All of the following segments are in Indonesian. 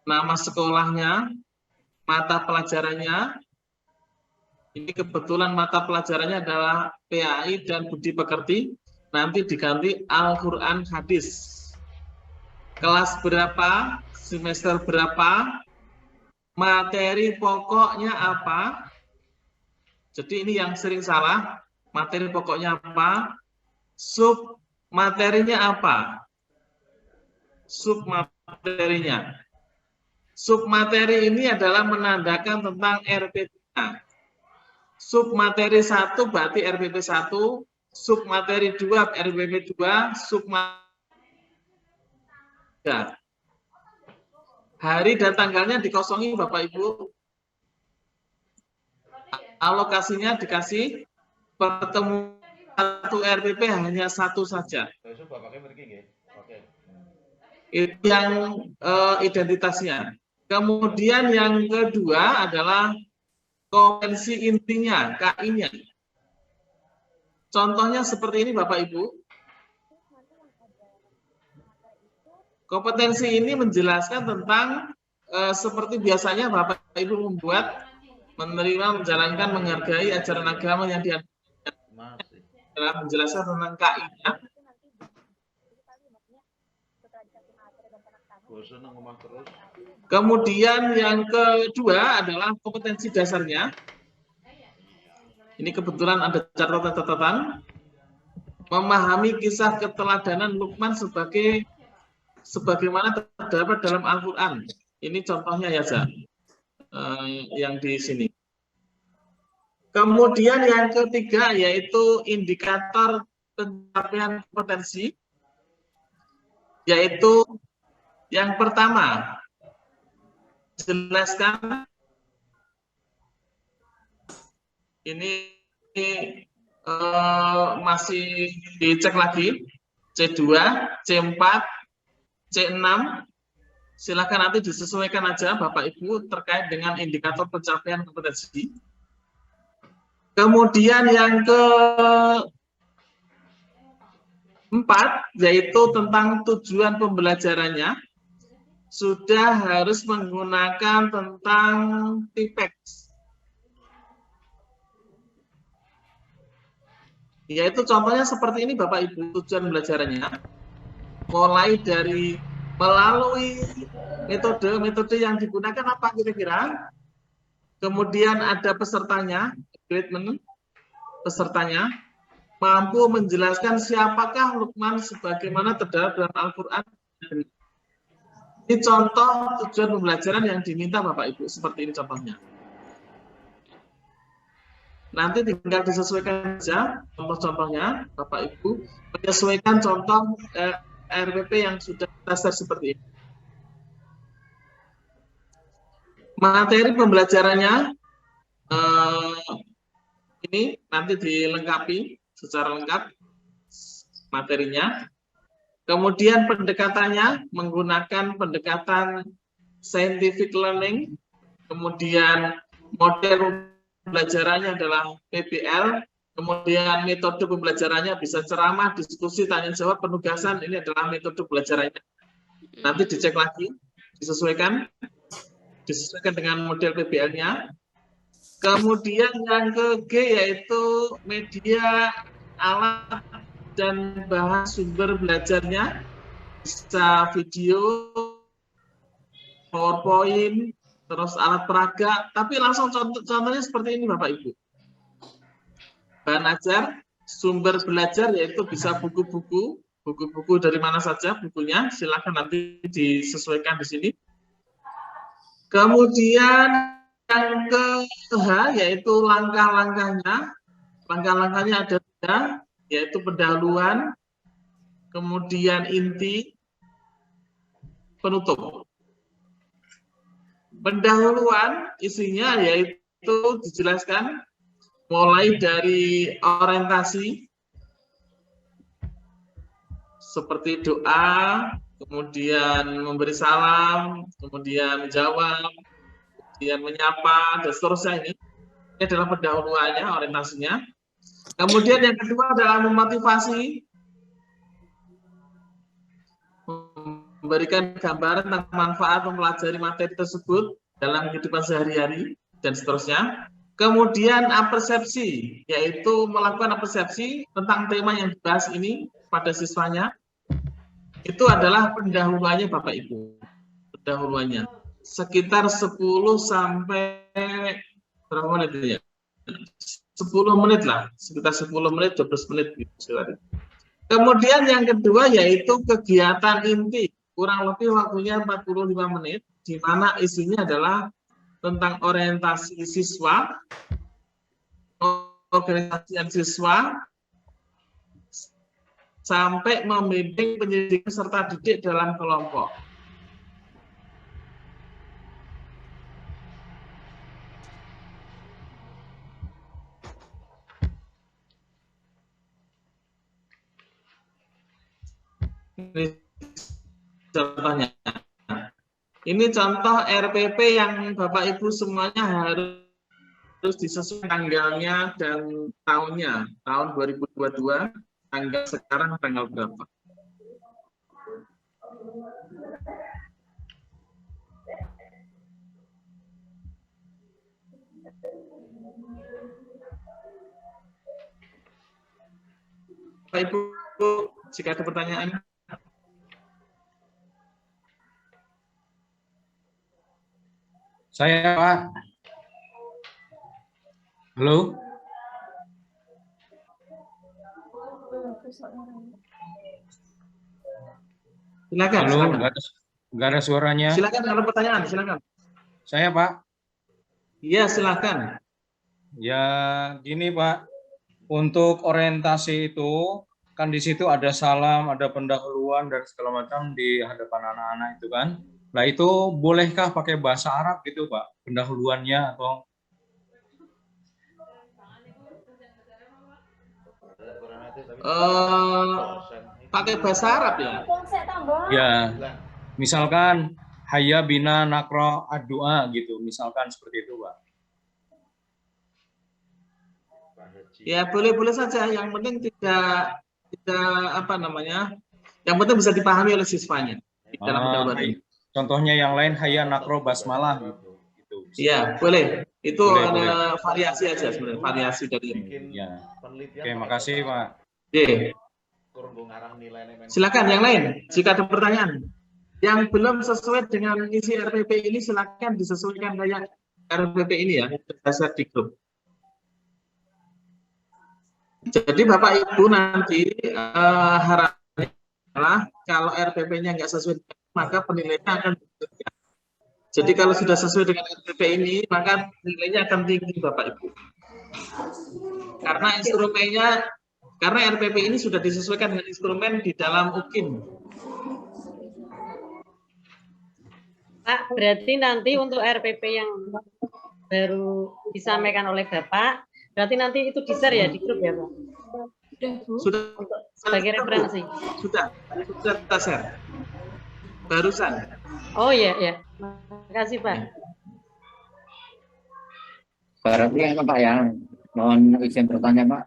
nama sekolahnya, mata pelajarannya. Ini kebetulan mata pelajarannya adalah PAI dan Budi Pekerti. Nanti diganti Al-Quran Hadis. Kelas berapa, semester berapa, materi pokoknya apa. Jadi ini yang sering salah. Materi pokoknya apa, sub materinya apa. Sub materinya. Sub materi ini adalah menandakan tentang RPP. Sub materi 1 berarti RPP 1, sub materi 2 RPP 2, sub materi. Hari dan tanggalnya dikosongi Bapak Ibu. Alokasinya dikasih, pertemuan satu RPP hanya satu saja. Itu yang identitasnya. Kemudian yang kedua adalah kompetensi intinya, KI-nya. Contohnya seperti ini Bapak Ibu. Kompetensi ini menjelaskan tentang seperti biasanya Bapak Ibu membuat, menerima, menjalankan, menghargai ajaran agama yang adalah menjelaskan tentang KI-nya. Kemudian yang kedua adalah kompetensi dasarnya. Ini kebetulan ada catatan-catatan. Memahami kisah keteladanan Luqman sebagaimana terdapat dalam Al-Quran. Ini contohnya ya, yang di sini. Kemudian yang ketiga yaitu indikator pencapaian kompetensi, yaitu yang pertama, jelaskan ini masih dicek lagi C2, C4, C6. Silakan nanti disesuaikan aja Bapak Ibu terkait dengan indikator pencapaian kompetensi. Kemudian yang keempat yaitu tentang tujuan pembelajarannya. Sudah harus menggunakan tentang TIPEX. Yaitu contohnya seperti ini Bapak Ibu, tujuan pembelajarannya. Mulai dari melalui metode yang digunakan apa kira-kira. Kemudian ada pesertanya, treatment pesertanya, mampu menjelaskan siapakah Luqman sebagaimana terdapat dalam Al-Quran. Ini contoh tujuan pembelajaran yang diminta Bapak Ibu, seperti ini contohnya. Nanti tinggal disesuaikan saja contoh-contohnya Bapak Ibu, menyesuaikan contoh RPP yang sudah kita share seperti ini. Materi pembelajarannya ini nanti dilengkapi secara lengkap materinya. Kemudian pendekatannya menggunakan pendekatan scientific learning. Kemudian model pembelajarannya adalah PBL. Kemudian metode pembelajarannya bisa ceramah, diskusi, tanya jawab, penugasan. Ini adalah metode pembelajarannya. Nanti dicek lagi, disesuaikan dengan model PBL-nya. Kemudian yang ke G yaitu media, alat, dan bahan sumber belajarnya. Bisa video, PowerPoint, terus alat peraga. Tapi langsung contohnya seperti ini Bapak Ibu. Bahan ajar, sumber belajar yaitu bisa buku-buku. Buku-buku dari mana saja bukunya, silakan nanti disesuaikan di sini. Kemudian yang ke H yaitu langkah-langkahnya. Langkah-langkahnya ada 3, yaitu pendahuluan, kemudian inti, penutup. Pendahuluan isinya yaitu dijelaskan mulai dari orientasi, seperti doa, kemudian memberi salam, kemudian menjawab, kemudian menyapa, dan seterusnya. Ini adalah pendahuluannya, orientasinya. Kemudian yang kedua adalah memotivasi memberikan gambaran tentang manfaat mempelajari materi tersebut dalam kehidupan sehari-hari dan seterusnya. Kemudian apersepsi, yaitu melakukan apersepsi tentang tema yang dibahas ini pada siswanya. Itu adalah pendahuluannya Bapak Ibu. Pendahuluannya sekitar 10 sampai berapa menit ya? 10 menit lah, sekitar 10 menit, 12 menit gitu. Kemudian yang kedua yaitu kegiatan inti, kurang lebih waktunya 45 menit, di mana isinya adalah tentang orientasi siswa, organisasi siswa, sampai membimbing pendidik serta didik dalam kelompok. Ini contohnya. Ini contoh RPP yang Bapak Ibu semuanya harus disesuaikan tanggalnya dan tahunnya. Tahun 2022, tanggal sekarang tanggal berapa? Bapak Ibu, jika ada pertanyaan. Saya, Pak. Halo? Silakan. Halo, silakan. nggak ada suaranya. Silakan kalau pertanyaan, silakan. Saya, Pak. Iya, silakan. Ya, gini, Pak. Untuk orientasi itu, kan di situ ada salam, ada pendahuluan, dan segala macam di hadapan anak-anak itu kan. Nah, itu bolehkah pakai bahasa Arab gitu, Pak? Pendahuluannya atau... Pakai bahasa Arab ya? Ya, misalkan hayya bina nakro ad-du'a gitu, misalkan seperti itu, Pak. Ya boleh-boleh saja, yang penting tidak apa namanya, yang penting bisa dipahami oleh siswanya di dalam pendahuluan. Contohnya yang lain hayya nakro basmalah gitu. Iya, boleh. Itu boleh, ada boleh. variasi aja sebenarnya, variasi dari ini. Ya. Oke, makasih, Pak. Oke. Silakan yang lain, jika ada pertanyaan. Yang belum sesuai dengan isi RPP ini, silakan disesuaikan kayak RPP ini ya, berdasar di grup. Jadi Bapak Ibu nanti harapannya adalah kalau RPP-nya nggak sesuai, maka penilaiannya akan berbeda. Jadi kalau sudah sesuai dengan RPP ini, maka nilainya akan tinggi Bapak Ibu. Karena instrumennya, karena RPP ini sudah disesuaikan dengan instrumen di dalam UKIM. Pak, berarti nanti untuk RPP yang baru disampaikan oleh Bapak, berarti nanti itu di-share ya di grup ya, Pak? Sudah, untuk sebagai referensi. Sudah kita share. Barusan. Oh iya, ya. Makasih, Pak. Berarti ya Pak ya, mohon izin bertanya Pak.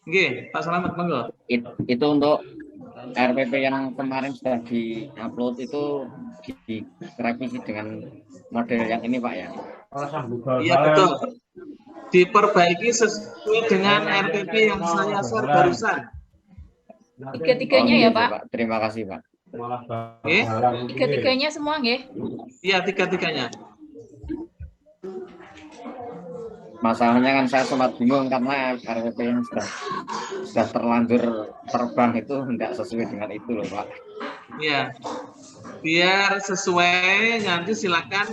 Oke, Pak Selamat, monggo. Itu untuk RPP yang kemarin sudah di-upload itu direvisi dengan model yang ini Pak ya? Iya betul. Diperbaiki sesuai dengan RPP yang saya share barusan. Tiga-tiganya ya Pak. Terima kasih Pak. Tiga-tiganya semua nggih? Iya, tiga-tiganya. Masalahnya kan saya sempat bingung karena RPP yang sudah terlanjur terbang itu tidak sesuai dengan itu loh Pak. Iya. Biar sesuai, nanti silakan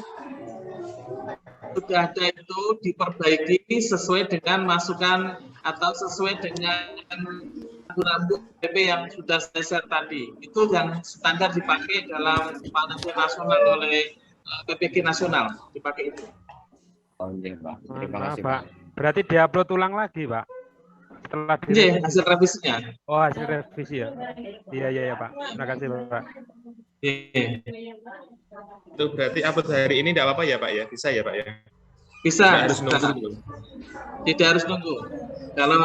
sudah ada itu diperbaiki sesuai dengan masukan atau sesuai dengan rambu PP yang sudah saya share tadi. Itu yang standar dipakai dalam penelitian nasional oleh PPG nasional, dipakai itu. Oh iya Pak, terima kasih Pak. Berarti diupload ulang lagi Pak? Setelah Iya, hasil revisinya. Oh, hasil revisi ya? Iya Pak, terima kasih Pak. Iya. Itu berarti upload hari ini tidak apa-apa ya Pak ya? Bisa ya Pak ya? Bisa. Tidak harus nunggu. Tidak harus nunggu. Kalau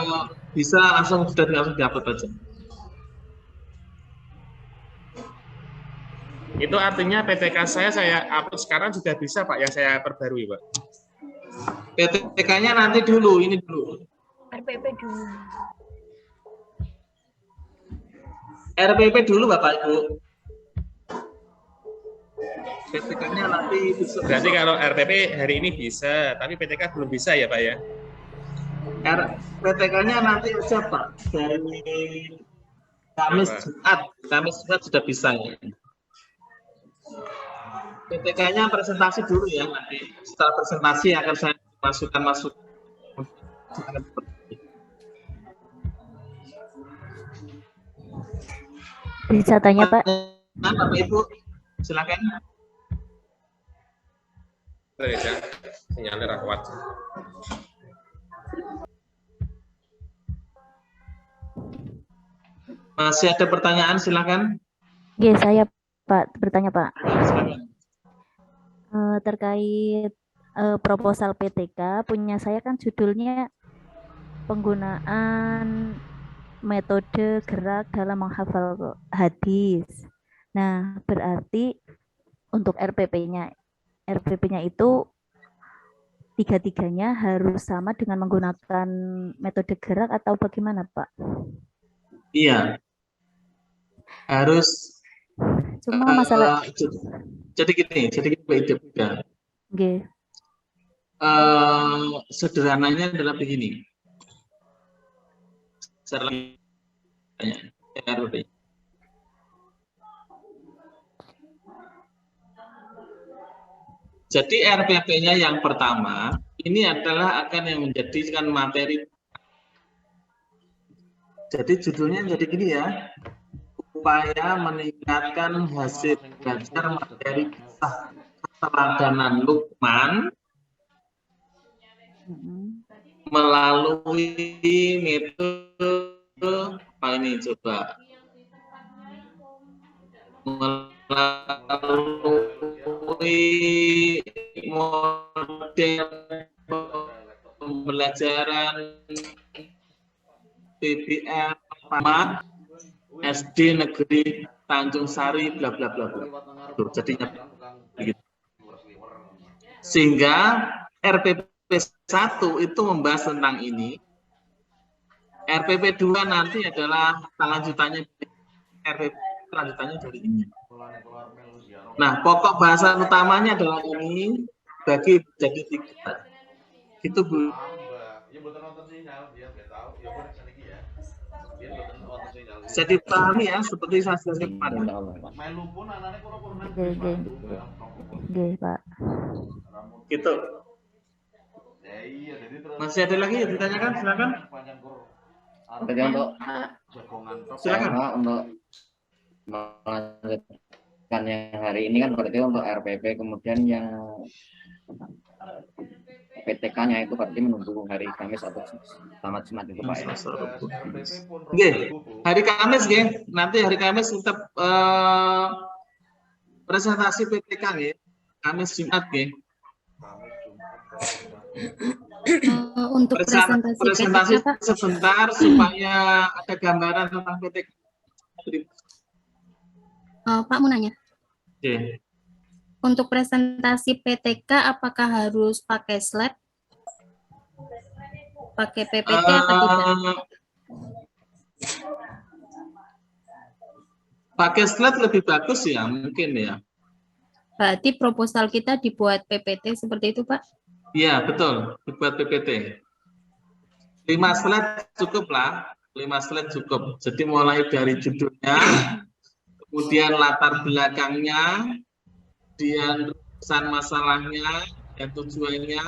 bisa langsung sudah langsung diupload aja. Itu artinya PTK saya upload sekarang sudah bisa Pak, yang saya perbarui Pak. PTK-nya nanti dulu, ini dulu. RPP dulu. RPP dulu Bapak Ibu. PTK-nya nanti besok. Berarti kalau RPP hari ini bisa, tapi PTK belum bisa ya Pak ya? PTK-nya nanti aja Pak, dari Kamis Jumat sudah bisa ya. PTK-nya presentasi dulu ya, nanti setelah presentasi akan saya masuk. Bisa tanya Pak? Bapak Ibu, silakan. Ya, sinyalnya kuat. Masih ada pertanyaan, silakan. Oke, saya Pak bertanya Pak. Silakan. Terkait proposal PTK punya saya kan judulnya penggunaan metode gerak dalam menghafal hadis. Nah, berarti untuk RPP-nya itu tiga-tiganya harus sama dengan menggunakan metode gerak atau bagaimana, Pak? Iya. Harus. Cuma masalah Jadi gini beda. Okay. Sederhananya adalah begini. Jadi RPP-nya yang pertama ini adalah akan yang menjadikan materi. Jadi judulnya jadi gini ya, upaya meningkatkan hasil belajar materi kisah keteladanan Luqman melalui metode apa ini coba? Melalui model pembelajaran PBL SD Negeri Tanjung Sari bla bla bla bla. Jadinya begitu. Sehingga RPP 1 itu membahas tentang ini. RPP 2 nanti adalah lanjutannya RPP lanjutannya dari ini. Nah, pokok bahasan utamanya adalah ini bagi jadi 3. Gitu Bu. Bisa dipahami ya seperti saya sampaikan kemarin. Oke, Pak. Gitu. Masih ada lagi yang ditanyakan? Silakan. Jadi untuk Silakan. untuk melanjutkan yang hari ini kan berarti untuk RPP, kemudian yang PTK-nya itu berarti menunggu hari Kamis atau sama Jumat itu Pak ya. Oke, hari Kamis ya. Nanti hari Kamis tetap presentasi PTK ya. Kamis Jumat ya. Untuk presentasi sebentar supaya ada gambaran tentang PTK. Pak mau nanya. Oke. Untuk presentasi PTK apakah harus pakai slide? Pakai PPT atau tidak? Pakai slide lebih bagus ya, mungkin ya. Berarti proposal kita dibuat PPT seperti itu, Pak? Iya, betul. Dibuat PPT. 5 slide cukup lah. 5 slide cukup. Jadi mulai dari judulnya, kemudian latar belakangnya, kemudian rumusan masalahnya, dan tujuannya,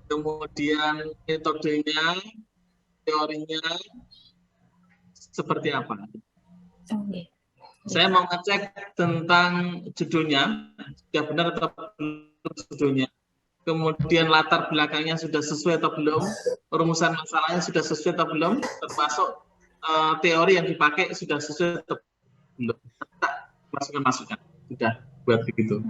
kemudian metodenya, teorinya, seperti apa. Okay. Saya mau ngecek tentang judulnya, sudah benar atau belum judulnya. Kemudian latar belakangnya sudah sesuai atau belum, rumusan masalahnya sudah sesuai atau belum, termasuk teori yang dipakai sudah sesuai atau belum. Masukan-masukan, sudah buat begitu.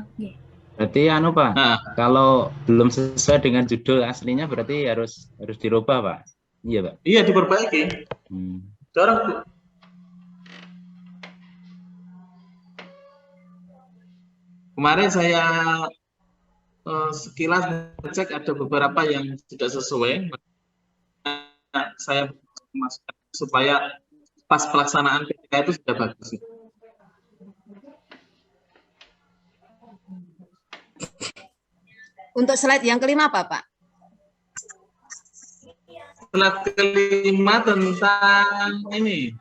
Berarti anu Pak, kalau belum sesuai dengan judul aslinya berarti harus dirubah Pak? Iya Pak? Iya, diperbaiki. Dorong Bu. Kemarin saya sekilas cek ada beberapa yang tidak sesuai. Saya masukkan supaya pas pelaksanaan PTK itu sudah bagus. Untuk slide yang kelima apa, Pak? Slide kelima tentang ini.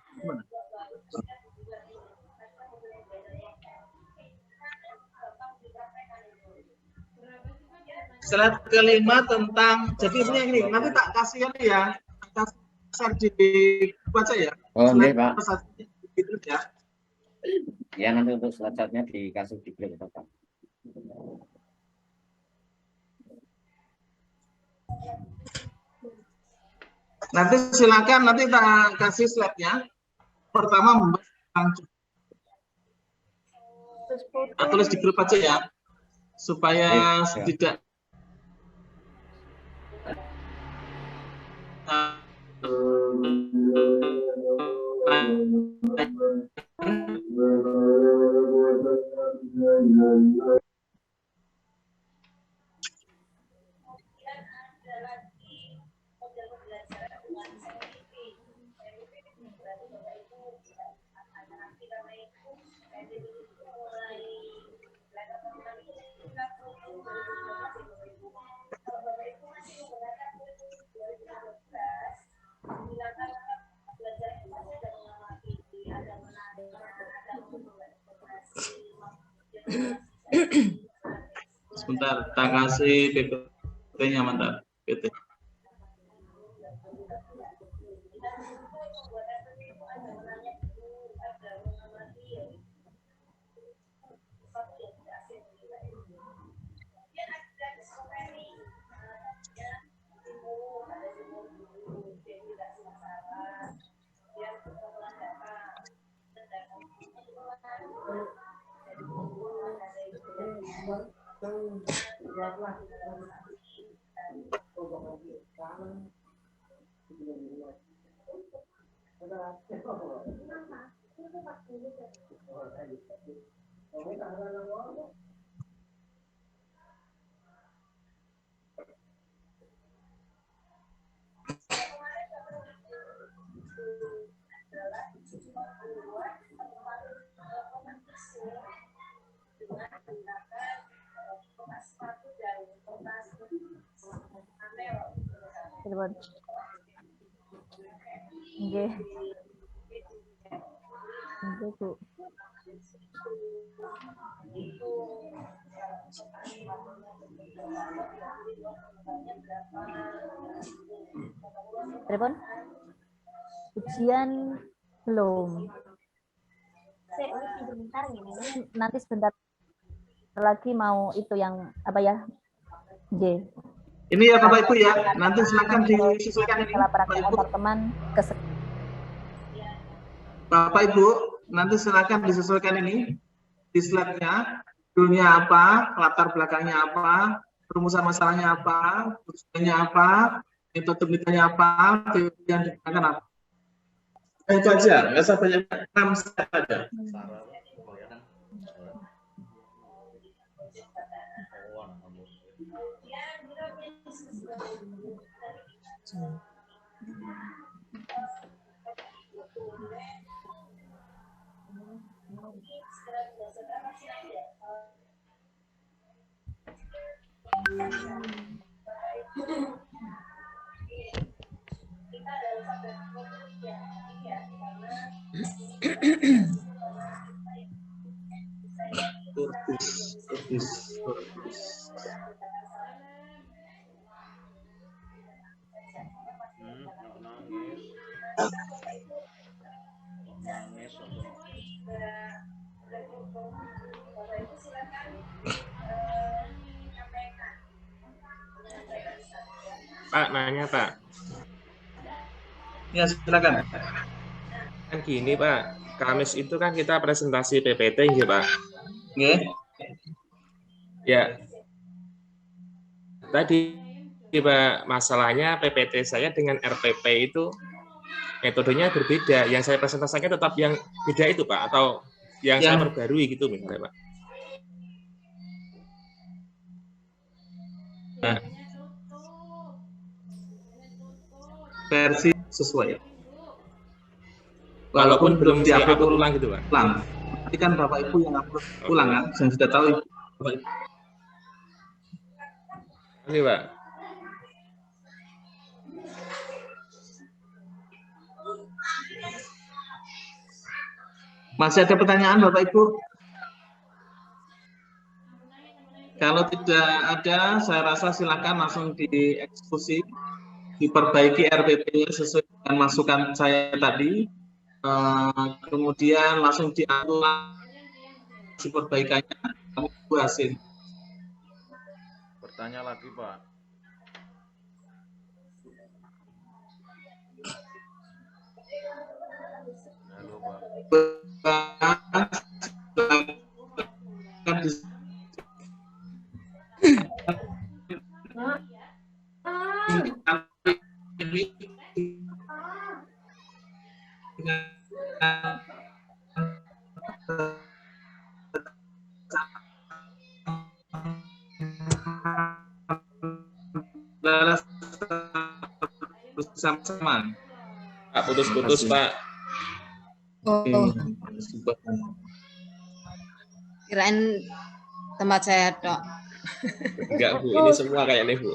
Slide kelima tentang, jadi ini nanti tak kasih ini ya, kasih dibaca ya. Oh, ini Pak. Gitu ya. Ya, nanti untuk slide-nya dikasih di grup Pak. Nanti silakan, nanti tak kasih slide-nya. Pertama membahas tentang tulis di grup aja ya, supaya tidak sebentar, tak kasih PPT-nya mantap. PT. Nggih. Nggih, Bu. Pripun? Ujian belum. Nanti sebentar lagi mau itu yang apa ya? Nggih. Ini ya Bapak Ibu ya, nanti silakan disesuaikan ini. Teman ke Bapak Ibu, nanti silakan disesuaikan ini di slide-nya. Judulnya apa, latar belakangnya apa, perumusan masalahnya apa, tujuannya apa, metode penelitiannya apa, teori yang digunakan apa. Itu aja, nggak usah banyak, 6 slide aja. Pak, nanya Pak. Ya, silakan. Kan gini Pak, Kamis itu kan kita presentasi PPT ya Pak. Nggih. Ya. Tadi Pak, masalahnya PPT saya dengan RPP itu metodenya berbeda. Yang saya presentasikan tetap yang beda itu Pak, atau yang saya perbarui gitu misalnya Pak. versi sesuai. Walaupun belum saya diupload upload ulang gitu, Pak. ulang. Nanti kan Bapak Ibu yang upload ulang kan, yang sudah tahu Bapak Ibu. Oke, Pak. Masih ada pertanyaan Bapak Ibu? Kalau tidak ada, saya rasa silakan langsung dieksekusi, diperbaiki RPP-nya sesuai dengan masukan saya tadi. Kemudian langsung diatur perbaikannya, kamu hasil. Bertanya lagi, Pak. Halo, Pak. Bersama-sama. Pak, putus-putus, Pak. Oh, kirain tempat saya dok. Enggak, Bu. Ini semua kayaknya, Bu.